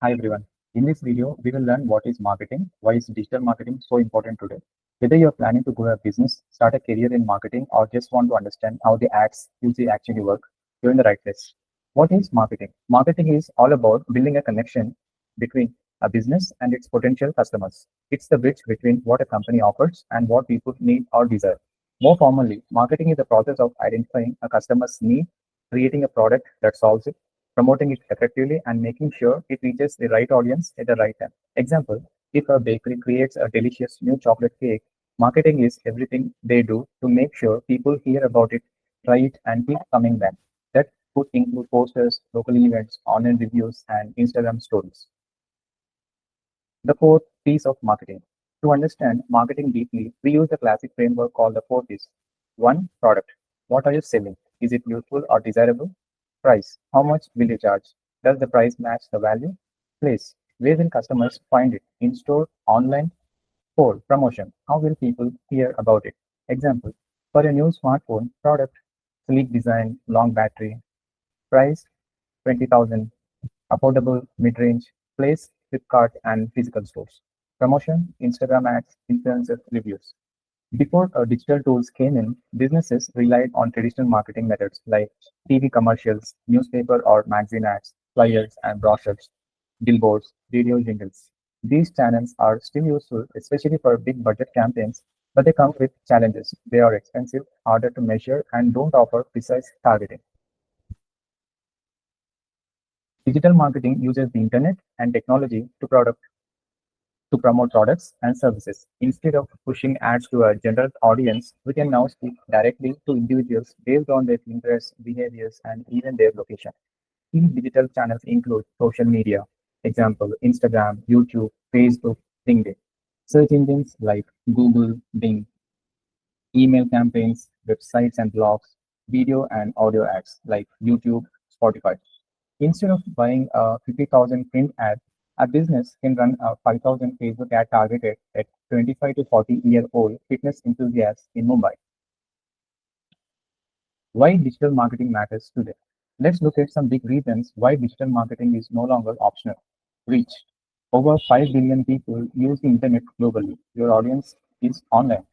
Hi everyone. In this video, we will learn what is marketing, why is digital marketing so important today. Whether you're planning to grow a business, start a career in marketing, or just want to understand how the ads usually actually work, you're in the right place. What is marketing? Marketing is all about building a connection between a business and its potential customers. It's the bridge between what a company offers and what people need or desire. More formally, marketing is the process of identifying a customer's need, creating a product that solves it, promoting it effectively, and making sure it reaches the right audience at the right time. Example, if a bakery creates a delicious new chocolate cake, marketing is everything they do to make sure people hear about it, try it, and keep coming back. That could include posters, local events, online reviews, and Instagram stories. The fourth piece of marketing. To understand marketing deeply, we use the classic framework called the four P's. One, product. What are you selling? Is it useful or desirable? Price. How much will you charge? Does the price match the value? Place. Where will customers find it? In store, online? Four, promotion. How will people hear about it? Example. For a new smartphone, product, sleek design, long battery, price 20,000, affordable mid-range, place, Flipkart and physical stores. Promotion, Instagram ads, influencer reviews. Before digital tools came in, businesses relied on traditional marketing methods like TV commercials, newspaper or magazine ads, flyers and brochures, billboards, radio jingles. These channels are still useful, especially for big budget campaigns, but they come with challenges. They are expensive, harder to measure, and don't offer precise targeting. Digital marketing uses the internet and technology to promote products and services. Instead of pushing ads to a general audience, we can now speak directly to individuals based on their interests, behaviors, and even their location. Key digital channels include social media, example, Instagram, YouTube, Facebook, LinkedIn. Search engines like Google, Bing, email campaigns, websites and blogs, video and audio ads like YouTube, Spotify. Instead of buying a 50,000 print ad, a business can run a 5,000 Facebook ad targeted at 25 to 40-year-old fitness enthusiasts in Mumbai. Why digital marketing matters today? Let's look at some big reasons why digital marketing is no longer optional. Reach. Over 5 billion people use the internet globally. Your audience is online.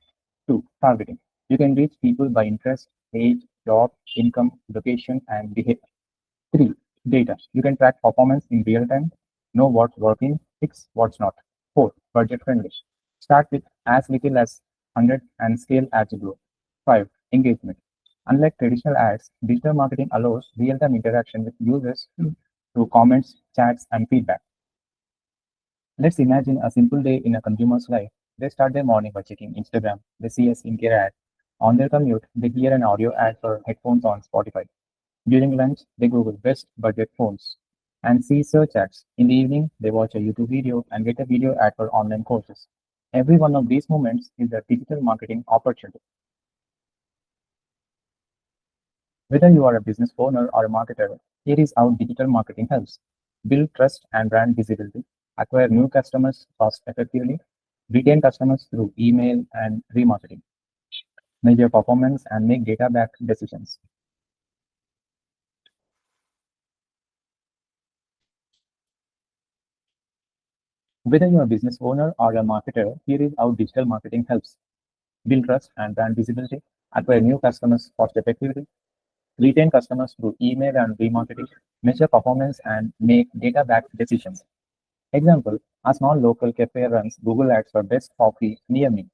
2. Targeting. You can reach people by interest, age, job, income, location, and behavior. 3. Data. You can track performance in real time, know what's working, fix what's not. 4. Budget friendly. Start with as little as 100 and scale as you grow. 5. Engagement. Unlike traditional ads, digital marketing allows real-time interaction with users through comments, chats, and feedback. Let's imagine a simple day in a consumer's life. They start their morning by checking Instagram. They see a skincare ad. On their commute, they hear an audio ad for headphones on Spotify. During lunch, they Google best budget phones and see search ads. In the evening, they watch a YouTube video and get a video ad for online courses. Every one of these moments is a digital marketing opportunity. Whether you are a business owner or a marketer, here is how digital marketing helps. Build trust and brand visibility, acquire new customers cost effectively, retain customers through email and remarketing, measure performance and make data-backed decisions. Whether you're a business owner or a marketer, here is how digital marketing helps. Build trust and brand visibility, acquire new customers cost effectively, retain customers through email and remarketing, measure performance and make data-backed decisions. Example, a small local cafe runs Google Ads for best coffee near me.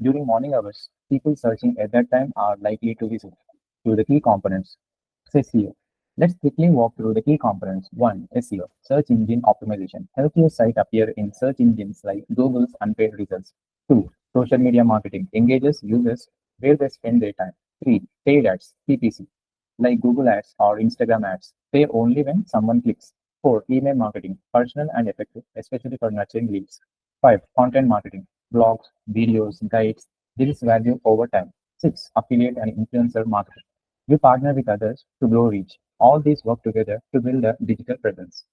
During morning hours, people searching at that time are likely to visit. To the key components. SEO. Let's quickly walk through the key components. 1. SEO, search engine optimization. Help your site appear in search engines like Google's unpaid results. 2. Social media marketing engages users where they spend their time. 3. Paid ads, PPC, like Google Ads or Instagram ads. Pay only when someone clicks. 4. Email marketing, personal and effective, especially for nurturing leads. 5. Content marketing, blogs, videos, guides, builds value over time. 6. Affiliate and influencer marketing. We partner with others to grow reach. All these work together to build a digital presence.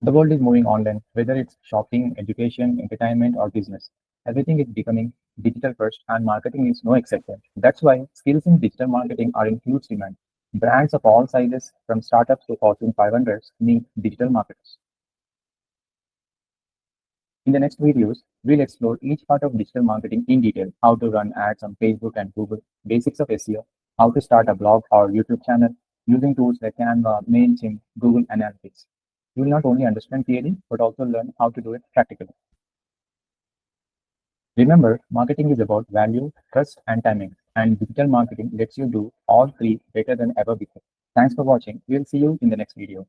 The world is moving online, whether it's shopping, education, entertainment, or business. Everything is becoming digital first, and marketing is no exception. That's why skills in digital marketing are in huge demand. Brands of all sizes, from startups to Fortune 500s, need digital marketers. In the next videos, we'll explore each part of digital marketing in detail: how to run ads on Facebook and Google, basics of SEO, how to start a blog or YouTube channel using tools like Canva, MailChimp, Google Analytics. You will not only understand theory, but also learn how to do it practically. Remember, marketing is about value, trust, and timing, and digital marketing lets you do all three better than ever before. Thanks for watching. We'll see you in the next video.